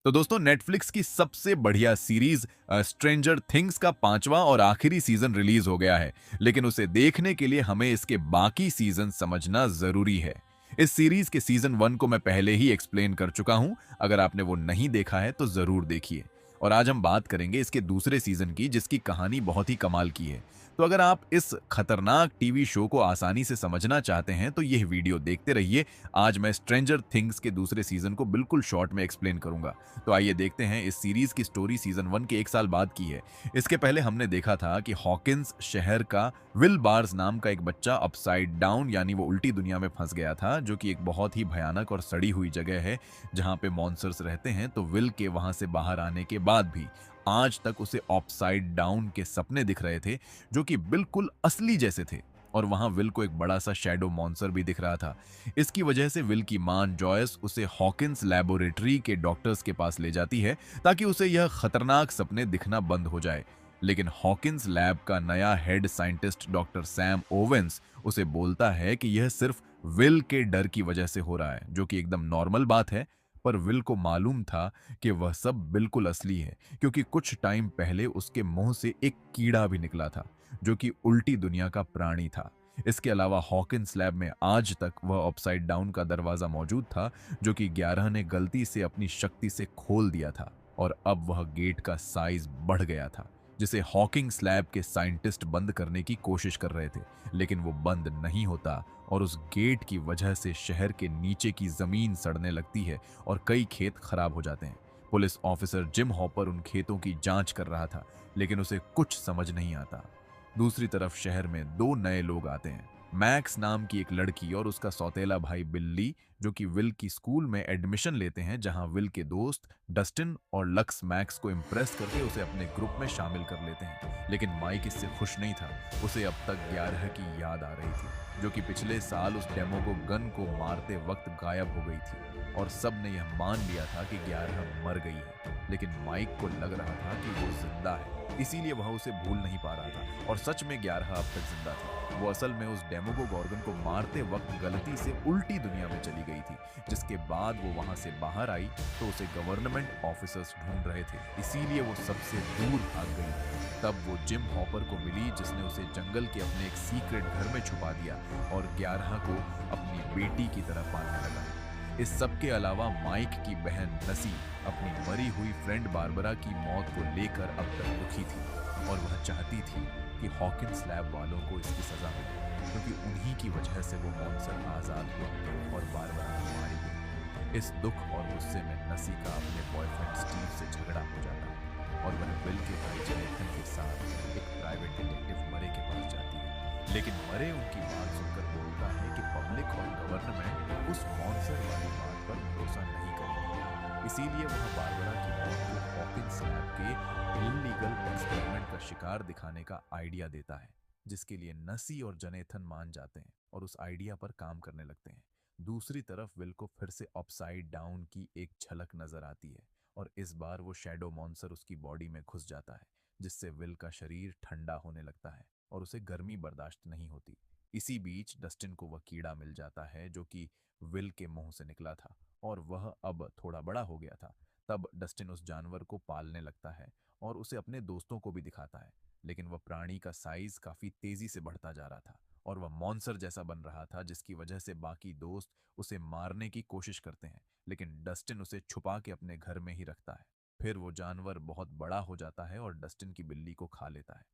तो दोस्तों नेटफ्लिक्स की सबसे बढ़िया सीरीज स्ट्रेंजर थिंग्स का पांचवा और आखिरी सीजन रिलीज हो गया है, लेकिन उसे देखने के लिए हमें इसके बाकी सीजन समझना जरूरी है। इस सीरीज के सीजन 1 को मैं पहले ही एक्सप्लेन कर चुका हूं। अगर आपने वो नहीं देखा है तो जरूर देखिए। और आज हम बात करेंगे इसके दूसरे सीजन की, जिसकी कहानी बहुत ही कमाल की है। तो अगर आप इस खतरनाक टीवी शो को आसानी से समझना चाहते हैं तो यह वीडियो देखते रहिए। आज मैं स्ट्रेंजर थिंग्स के दूसरे सीजन को बिल्कुल शॉर्ट में एक्सप्लेन करूंगा। तो आइए देखते हैं। इस सीरीज की स्टोरी सीजन 1 के 1 साल बाद की है। इसके पहले हमने देखा था कि हॉकिंस शहर का विल बार्स नाम का एक बच्चा अपसाइड डाउन यानी वो उल्टी दुनिया में फंस गया था, जो कि एक बहुत ही भयानक और सड़ी हुई जगह है जहां पे मॉन्स्टर्स रहते हैं। तो विल के वहां से बाहर आने के बाद भी आज तक उसे अपसाइड डाउन के सपने दिख रहे थे, जो कि बिल्कुल असली जैसे थे। और वहां विल को एक बड़ा सा शैडो मॉन्स्टर भी दिख रहा था। इसकी वजह से विल की मां जॉयस उसे हॉकिंस लैबोरेटरी के डॉक्टर्स के पास ले जाती है, ताकि उसे यह खतरनाक सपने दिखना बंद हो जाए। लेकिन हॉकिंस लैब का नया head scientist doctor Sam Owens उसे बोलता है कि यह सिर्फ विल के डर की वजह से हो रहा है, जो कि एकदम नॉर्मल बात है। पर विल को मालूम था कि वह सब बिल्कुल असली है, क्योंकि कुछ टाइम पहले उसके मुंह से एक कीड़ा भी निकला था, जो कि उल्टी दुनिया का प्राणी था। इसके अलावा हॉकिंस लैब में आज तक वह अपसाइड डाउन का दरवाजा मौजूद था, जो कि 11 ने गलती से अपनी शक्ति से खोल दिया था। और अब वह गेट का साइज बढ़ गया था, जिसे हॉकिंस लैब के साइंटिस्ट बंद करने की कोशिश कर रहे थे। लेकिन वो बंद नहीं होता, और उस गेट की वजह से शहर के नीचे की जमीन सड़ने लगती है और कई खेत खराब हो जाते हैं। पुलिस ऑफिसर जिम हॉपर उन खेतों की जांच कर रहा था, लेकिन उसे कुछ समझ नहीं आता। दूसरी तरफ शहर में दो नए लोग आते हैं, मैक्स नाम की एक लड़की और उसका सौतेला भाई बिल्ली, जो कि विल की स्कूल में एडमिशन लेते हैं, जहां विल के दोस्त डस्टिन और लक्स मैक्स को इम्प्रेस करके उसे अपने ग्रुप में शामिल कर लेते हैं। लेकिन माइक इससे खुश नहीं था। उसे अब तक 11 की याद आ रही थी, जो कि पिछले साल उस डेमो को गन को मारते वक्त गायब हो गई थी। और सब ने यह मान लिया था कि 11 मर गई है, लेकिन माइक को लग रहा था कि वो जिंदा है, इसीलिए वह उसे भूल नहीं पा रहा था। और सच में 11 अब तक जिंदा थी। वो असल में उस डेमोगो गॉर्गन को मारते वक्त गलती से उल्टी दुनिया में चली गई थी। जिसके बाद वो वहां से बाहर आई तो उसे गवर्नमेंट ऑफिसर्स ढूंढ रहे थे, इसीलिए वो सबसे दूर भाग गई। तब वो जिम हॉपर को मिली, जिसने उसे जंगल के अपने एक सीक्रेट घर में छुपा दिया और 11 को अपनी बेटी की तरह पालने लगा। इस सब के अलावा माइक की बहन नसी अपनी मरी हुई फ्रेंड बारबरा की मौत को लेकर अब तक दुखी थी, और वह चाहती थी कि हॉकिंस लैब वालों को इसकी सजा मिले, क्योंकि उन्हीं की वजह से वो मॉन्स्टर आजाद हुआ और बारबरा मारी गई। इस दुख और गुस्से में नसी का अपने बॉयफ्रेंड स्टीव से झगड़ा हो जाता है, और वह विल के भाई जेनेथन के साथ एक प्राइवेट डिटेक्टिव मरे के पास जाती है। लेकिन मरे उनकी बात सुनकर बोलता है कि पब्लिक और गवर्नमेंट उस मॉन्स्टर वाली बात पर भरोसा नहीं करेगी, इसीलिए वह बारबरा की मौत को हॉकिंस लैब के इल्लीगल एक्सपेरिमेंट का शिकार दिखाने का आइडिया देता है, जिसके लिए नसी और जनेथन मान जाते हैं और उस आइडिया पर काम करने लगते हैं। दूसरी तरफ विल को फिर से अपसाइड डाउन की एक झलक नजर आती है, और इस बार वो शैडो मॉन्स्टर उसकी बॉडी में घुस जाता है, जिससे विल का शरीर ठंडा होने लगता है और उसे गर्मी बर्दाश्त नहीं होती। इसी बीच डस्टिन को वह कीड़ा मिल जाता है, जो कि विल के मुंह से निकला था, और वह अब थोड़ा बड़ा हो गया था। तब डस्टिन उस जानवर को पालने लगता है और उसे अपने दोस्तों को भी दिखाता है। लेकिन वह प्राणी का साइज काफी तेजी से बढ़ता जा रहा था, और वह मॉन्स्टर जैसा बन रहा था, जिसकी वजह से बाकी दोस्त उसे मारने की कोशिश करते हैं। लेकिन डस्टिन उसे छुपा के अपने घर में ही रखता है। फिर वो जानवर बहुत बड़ा हो जाता है और डस्टिन की बिल्ली को खा लेता है।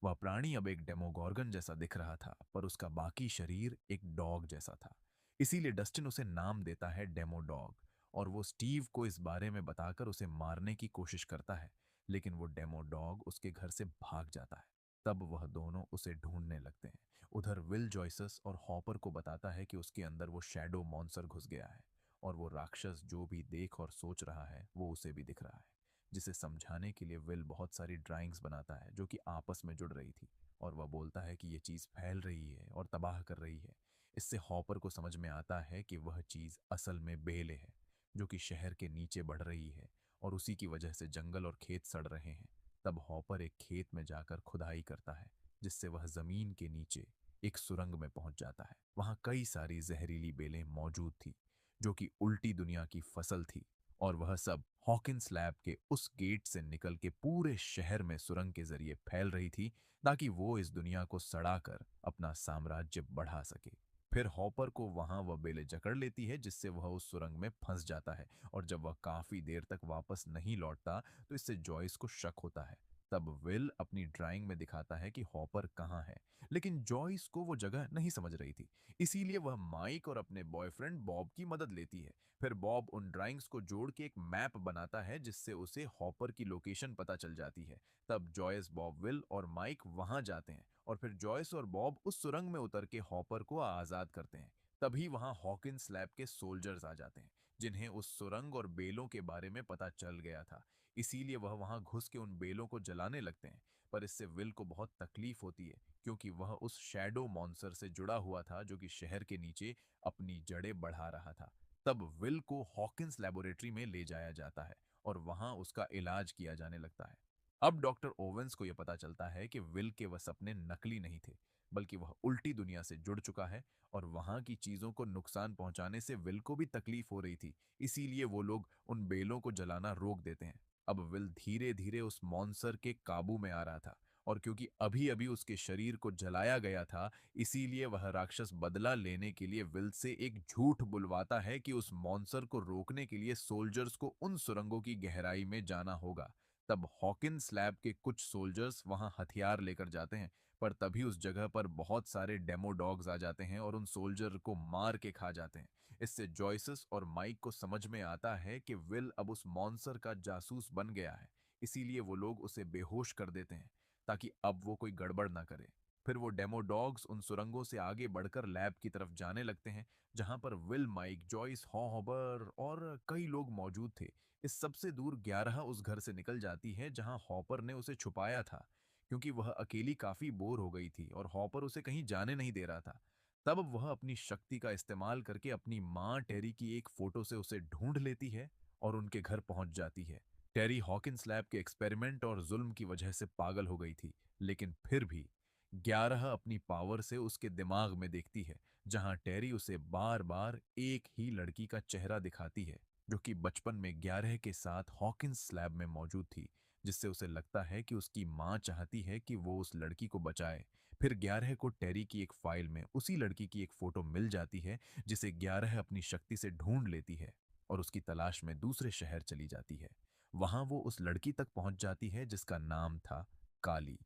वह प्राणी अब एक डेमोगॉर्गन जैसा दिख रहा था, पर उसका बाकी शरीर एक डॉग जैसा था। इसीलिए डस्टिन उसे नाम देता है डेमो डॉग, और वो स्टीव को इस बारे में बताकर उसे मारने की कोशिश करता है। लेकिन वो डेमो डॉग उसके घर से भाग जाता है। तब वह दोनों उसे ढूंढने लगते हैं। उधर विल जॉयसस और हॉपर को बताता है कि उसके अंदर वो शैडो मॉन्स्टर घुस गया है, और वो राक्षस जो भी देख और सोच रहा है वो उसे भी दिख रहा है। जिसे समझाने के लिए विल बहुत सारी ड्राइंग्स बनाता है, जो कि आपस में जुड़ रही थी, और वह बोलता है कि ये चीज फैल रही है और तबाह कर रही है। इससे हॉपर को समझ में आता है कि वह चीज असल में बेले है, जो कि शहर के नीचे बढ़ रही है, और उसी की वजह से जंगल और खेत सड़ रहे हैं। तब हॉपर एक खेत में जाकर खुदाई करता है, जिससे वह जमीन के नीचे एक सुरंग में पहुंच जाता है। वहां कई सारी जहरीली बेलें मौजूद थी, जो कि उल्टी दुनिया की फसल थी, और वह सब हॉकिंस लैब के उस गेट से निकल के पूरे शहर में सुरंग के जरिए फैल रही थी, ताकि वो इस दुनिया को सड़ाकर अपना साम्राज्य बढ़ा सके। फिर हॉपर को वहां वह बेले जकड़ लेती है, जिससे वह उस सुरंग में फंस जाता है, और जब वह काफी देर तक वापस नहीं लौटता तो इससे जॉयस को शक होता है। तब विल अपनी ड्राइंग में दिखाता है कि हॉपर कहाँ है, लेकिन जॉयस को वो जगह नहीं समझ रही थी। इसीलिए वह माइक और अपने बॉयफ्रेंड बॉब की मदद लेती है। फिर बॉब उन ड्राइंग्स को जोड़ के एक मैप बनाता है, जिससे उसे हॉपर की लोकेशन पता चल जाती है। तब जॉयस, बॉब, विल और माइक वहां जाते हैं, और फिर जॉयस और बॉब उस सुरंग में उतर के हॉपर को आजाद करते हैं। तभी वहां हॉकिंस लैब के सोल्जर्स आ जाते हैं, जिन्हें उस सुरंग और बेलों के बारे में पता चल गया था। इसीलिए वह वहां घुस के उन बेलों को जलाने लगते हैं। पर इससे विल को बहुत तकलीफ होती है, क्योंकि वह उस शैडो मॉन्स्टर से जुड़ा हुआ था जो कि शहर के नीचे अपनी जड़ें बढ़ा रहा था। तब विल को हॉकिंस लेबोरेटरी में ले जाया जाता है, और वहां उसका इलाज किया जाने लगता है। अब डॉक्टर ओवेंस को यह पता चलता है कि विल के वह सपने नकली नहीं थे, बल्कि वह उल्टी दुनिया से जुड़ चुका है, और वहां की चीजों को नुकसान पहुंचाने से विल को भी तकलीफ हो रही थी। इसीलिए वो लोग उन बेलों को जलाना रोक देते हैं। अब विल धीरे धीरे उस मॉन्स्टर के काबू में आ रहा था, और क्योंकि अभी अभी उसके शरीर को जलाया गया था, इसीलिए वह राक्षस बदला लेने के लिए विल से एक झूठ बुलवाता है कि उस मॉन्स्टर को रोकने के लिए सोल्जर्स को उन सुरंगों की गहराई में जाना होगा। तब हॉकिंस लैब के कुछ सोल्जर्स वहां हथियार लेकर जाते हैं, पर तभी उस जगह पर बहुत सारे डेमो डॉग्स आ जाते हैं और उन सोल्जर को मार के खा जाते हैं। इससे जॉयसिस और माइक को समझ में आता है कि विल अब उस मॉन्स्टर का जासूस बन गया है। इसीलिए वो लोग उसे बेहोश कर देते हैं, ताकि अब वो कोई गड़बड़ ना करे। फिर वो डेमो डॉग्स उन सुरंगों से आगे बढ़कर लैब की तरफ जाने लगते हैं, जहां पर विल, माइक, जॉयस, हॉबर और कई लोग मौजूद थे। इस सबसे दूर 11 उस घर से निकल जाती है जहां हॉपर ने उसे छुपाया था, क्योंकि वह अकेली काफी बोर हो गई थी और हॉपर उसे कहीं जाने नहीं दे रहा था। तब वह अपनी शक्ति का इस्तेमाल करके अपनी माँ टेरी की एक फोटो से उसे ढूंढ लेती है और उनके घर पहुंच जाती है। टेरी हॉकिंस लैब के एक्सपेरिमेंट और जुल्म की वजह से पागल हो गई थी, लेकिन फिर भी 11 अपनी पावर से उसके दिमाग में देखती है, जहां टेरी उसे बार बार एक ही लड़की का चेहरा दिखाती है, जो कि बचपन में 11 के साथ हॉकिंस लैब में मौजूद थी, जिससे उसे लगता है कि उसकी माँ चाहती है कि वो उस लड़की को बचाए। फिर 11 को टेरी की एक फाइल में उसी लड़की की एक फोटो मिल जाती है, जिसे 11 अपनी शक्ति से ढूंढ लेती है और उसकी तलाश में दूसरे शहर चली जाती है। वहां वो उस लड़की तक पहुंच जाती है जिसका नाम था काली।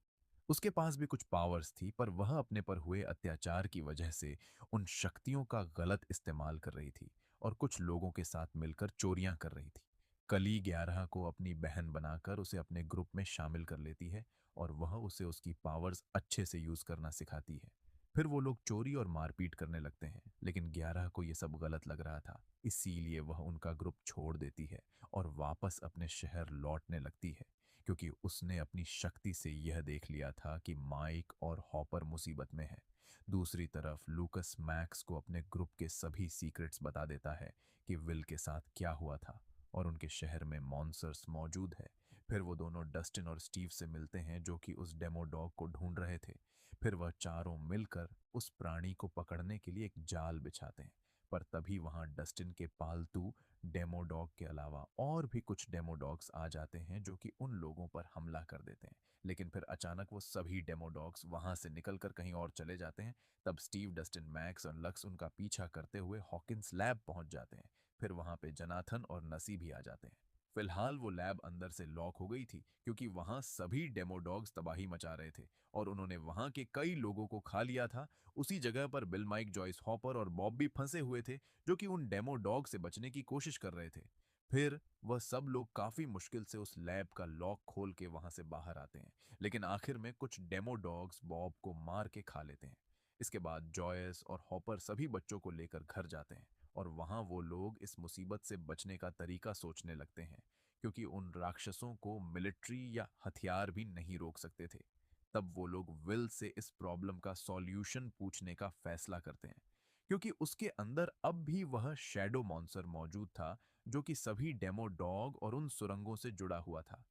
उसके पास भी कुछ पावर्स थी, पर वह अपने पर हुए अत्याचार की वजह से उन शक्तियों का गलत इस्तेमाल कर रही थी और कुछ लोगों के साथ मिलकर चोरियां कर रही थी। कली 11 को अपनी बहन बनाकर उसे अपने ग्रुप में शामिल कर लेती है, और वह उसे उसकी पावर्स अच्छे से यूज करना सिखाती है। फिर वो लोग चोरी और मारपीट करने लगते हैं, लेकिन 11 को यह सब गलत लग रहा था। इसीलिए वह उनका ग्रुप छोड़ देती है और वापस अपने शहर लौटने लगती है, क्योंकि उसने अपनी शक्ति से यह देख लिया था कि माइक और हॉपर मुसीबत में है। दूसरी तरफ लूकस मैक्स को अपने ग्रुप के सभी सीक्रेट्स बता देता है कि विल के साथ क्या हुआ था, और उनके शहर में मॉन्स्टर्स मौजूद है। फिर वो दोनों डस्टिन और स्टीव से मिलते हैं, जो कि उस डेमो डॉग को ढूंढ रहे थे। फिर वह चारों मिलकर उस प्राणी को पकड़ने के लिए एक जाल बिछाते हैं। पर तभी वहां डस्टिन के पालतू डेमो डॉग के अलावा और भी कुछ डेमो डॉग्स आ जाते हैं, जो कि उन लोगों पर हमला कर देते हैं। लेकिन फिर अचानक वो सभी डेमो डॉग्स वहां से निकलकर कहीं और चले जाते हैं। तब स्टीव, डस्टिन, मैक्स और लक्स उनका पीछा करते हुए हॉकिंस लैब पहुंच जाते हैं। फिर वहां पे जनाथन और नसी भी आ जाते हैं। फिलहाल वो लैब अंदर से लॉक हो गई थी, क्योंकि वहां सभी डेमो डॉग्स तबाही मचा रहे थे और उन्होंने वहां के कई लोगों को खा लिया था। उसी जगह पर बिल, माइक, जॉयस, हॉपर और बॉब भी फंसे हुए थे, जो कि उन डेमो डॉग से बचने की कोशिश कर रहे थे। फिर वह सब लोग काफी मुश्किल से उस लैब का लॉक खोल के वहां से बाहर आते हैं, लेकिन आखिर में कुछ डेमो डॉग्स बॉब को मार के खा लेते हैं। इसके बाद जॉयस और हॉपर सभी बच्चों को लेकर घर जाते हैं, और वहां वो लोग इस मुसीबत से बचने का तरीका सोचने लगते हैं, क्योंकि उन राक्षसों को मिलिट्री या हथियार भी नहीं रोक सकते थे। तब वो लोग विल से इस प्रॉब्लम का सॉल्यूशन पूछने का फैसला करते हैं, क्योंकि उसके अंदर अब भी वह शैडो मॉन्स्टर मौजूद था, जो कि सभी डेमो डॉग और उन सुरंगों से जुड़ा हुआ था।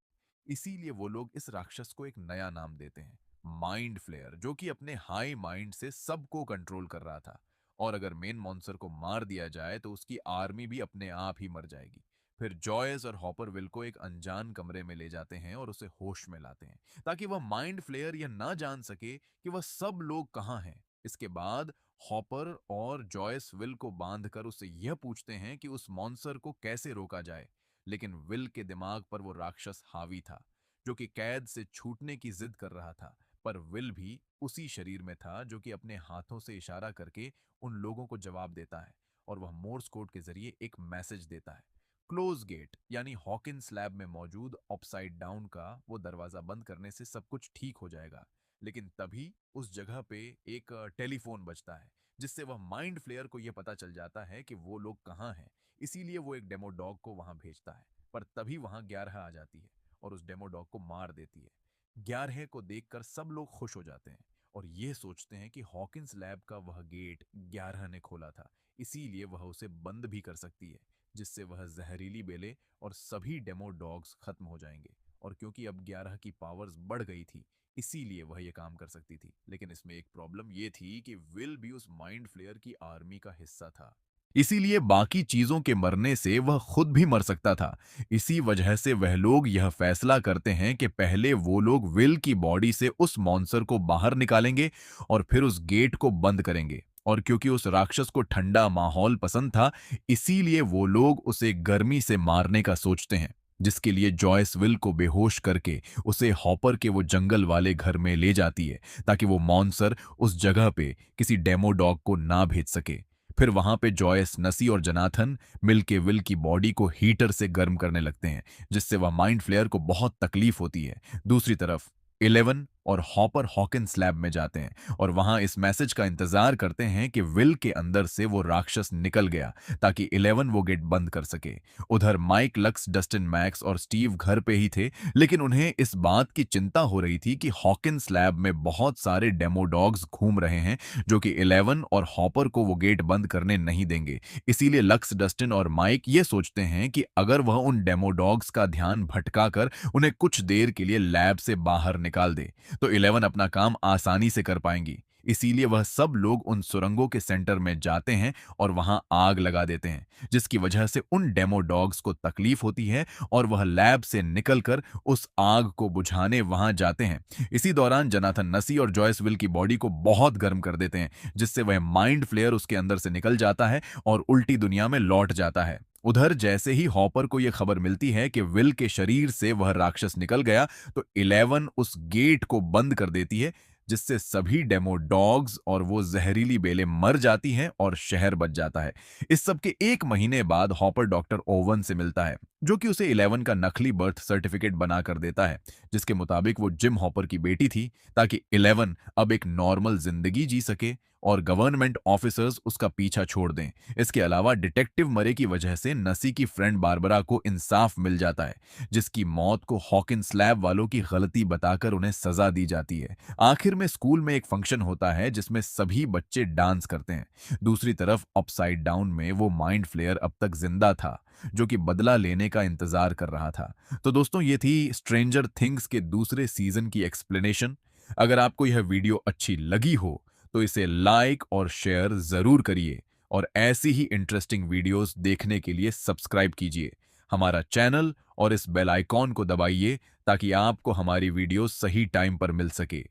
इसीलिए वो लोग इस राक्षस को एक नया नाम देते हैं, माइंड फ्लेयर, जो कि अपने हाई माइंड से सबको कंट्रोल कर रहा था। और अगर मेन मॉन्स्टर को मार दिया जाए तो उसकी आर्मी भी अपने आप ही मर जाएगी। फिर जॉयस और हॉपर विल को एक अनजान कमरे में ले जाते हैं और उसे होश में लाते हैं ताकि वह माइंड फ्लेयर यह ना जान सके कि वह सब लोग कहाँ हैं। इसके बाद हॉपर और जॉयस विल को बांधकर उससे यह पूछते हैं कि उस मॉन्स्टर को कैसे रोका जाए। लेकिन विल के दिमाग पर वो राक्षस हावी था जो कि कैद से छूटने की जिद कर रहा था। पर विल भी उसी शरीर में था जो कि अपने हाथों से इशारा करके उन लोगों को जवाब देता है और वह मोर्स कोड के जरिए एक मैसेज देता है। क्लोज गेट यानी हॉकिंस लैब में मौजूद अपसाइड डाउन का वो दरवाजा बंद करने से सब कुछ ठीक हो जाएगा। लेकिन तभी उस जगह पे एक टेलीफोन बजता है जिससे वह माइंड फ्लेयर को यह पता चल जाता है कि वो लोग कहाँ हैं। इसीलिए वो एक डेमो डॉग को वहां भेजता है। पर तभी वहां 11 आ जाती है और उस डेमो डॉग को मार देती है। 11 को देखकर सब लोग खुश हो जाते हैं और ये सोचते हैं कि हॉकिंस लैब का वह गेट 11 ने खोला था, इसीलिए वह उसे बंद भी कर सकती है, जिससे वह जहरीली बेले और सभी डेमो डॉग्स खत्म हो जाएंगे। और क्योंकि अब 11 की पावर्स बढ़ गई थी, इसीलिए वह ये काम कर सकती थी। लेकिन इसमें एक प्रॉब्लम ये थी कि विल भी उस माइंड फ्लेयर की आर्मी का हिस्सा था, इसीलिए बाकी चीजों के मरने से वह खुद भी मर सकता था। इसी वजह से वह लोग यह फैसला करते हैं कि पहले वो लोग विल की बॉडी से उस मॉन्स्टर को बाहर निकालेंगे और फिर उस गेट को बंद करेंगे। और क्योंकि उस राक्षस को ठंडा माहौल पसंद था, इसीलिए वो लोग उसे गर्मी से मारने का सोचते हैं, जिसके लिए जॉयस विल को बेहोश करके उसे हॉपर के वो जंगल वाले घर में ले जाती है ताकि वो मॉन्स्टर उस जगह पे किसी डेमो डॉग को ना भेज सके। फिर वहां पे जॉयस, नसी और जनाथन मिलके विल की बॉडी को हीटर से गर्म करने लगते हैं, जिससे वह माइंड फ्लेयर को बहुत तकलीफ होती है। दूसरी तरफ 11 और हॉपर हॉकिंस लैब में जाते हैं और वहां इस मैसेज का इंतजार करते हैं कि विल के अंदर से वो राक्षस निकल गया ताकि 11 वो गेट बंद कर सके। उधर माइक, लक्स, डस्टिन, मैक्स और स्टीव घर पे ही थे, लेकिन उन्हें इस बात की चिंता हो रही थी कि हॉकिंस लैब में बहुत सारे डेमो डॉग्स घूम रहे हैं जो कि 11 और हॉपर को वो गेट बंद करने नहीं देंगे। इसीलिए लक्स, डस्टिन और माइक ये सोचते हैं कि अगर वह उन डेमो डॉग्स का ध्यान भटकाकर उन्हें कुछ देर के लिए लैब से बाहर निकाल दे तो 11 अपना काम आसानी से कर पाएंगी। इसीलिए वह सब लोग उन सुरंगों के सेंटर में जाते हैं और वहां आग लगा देते हैं, जिसकी वजह से उन डेमो डॉग्स को तकलीफ होती है और वह लैब से निकलकर उस आग को बुझाने वहां जाते हैं। इसी दौरान जनाथन, नसी और जॉयस विल की बॉडी को बहुत गर्म कर देते हैं, जिससे वह माइंड फ्लेयर उसके अंदर से निकल जाता है और उल्टी दुनिया में लौट जाता है। उधर जैसे ही हॉपर को यह खबर मिलती है कि विल के शरीर से वह राक्षस निकल गया, तो 11 उस गेट को बंद कर देती है, जिससे सभी डेमो डॉग्स और वो जहरीली बेलें मर जाती हैं और शहर बच जाता है। इस सब के 1 महीने बाद हॉपर डॉक्टर ओवन से मिलता है, जो कि उसे 11 का नकली बर्थ सर्टिफिकेट बना कर देता है, जिसके मुताबिक वो जिम हॉपर की बेटी थी, ताकि 11 अब एक नॉर्मल जिंदगी जी सके और गवर्नमेंट ऑफिसर्स उसका पीछा छोड़ दें। इसके अलावा डिटेक्टिव मरे की वजह से नसी की फ्रेंड बारबरा को इंसाफ मिल जाता है, जिसकी मौत को हॉकिंस लैब वालों की गलती बताकर उन्हें सजा दी जाती है। आखिर में स्कूल में एक फंक्शन होता है जिसमें सभी बच्चे डांस करते हैं। दूसरी तरफ अपसाइड डाउन में वो माइंड फ्लेयर अब तक जिंदा था, जो कि बदला लेने का इंतजार कर रहा था। तो दोस्तों, ये थी स्ट्रेंजर थिंग्स के दूसरे सीजन की एक्सप्लेनेशन। अगर आपको यह वीडियो अच्छी लगी हो तो इसे लाइक और शेयर जरूर करिए और ऐसी ही इंटरेस्टिंग वीडियोस देखने के लिए सब्सक्राइब कीजिए हमारा चैनल और इस बेल आइकॉन को दबाइए ताकि आपको हमारी वीडियोस सही टाइम पर मिल सके।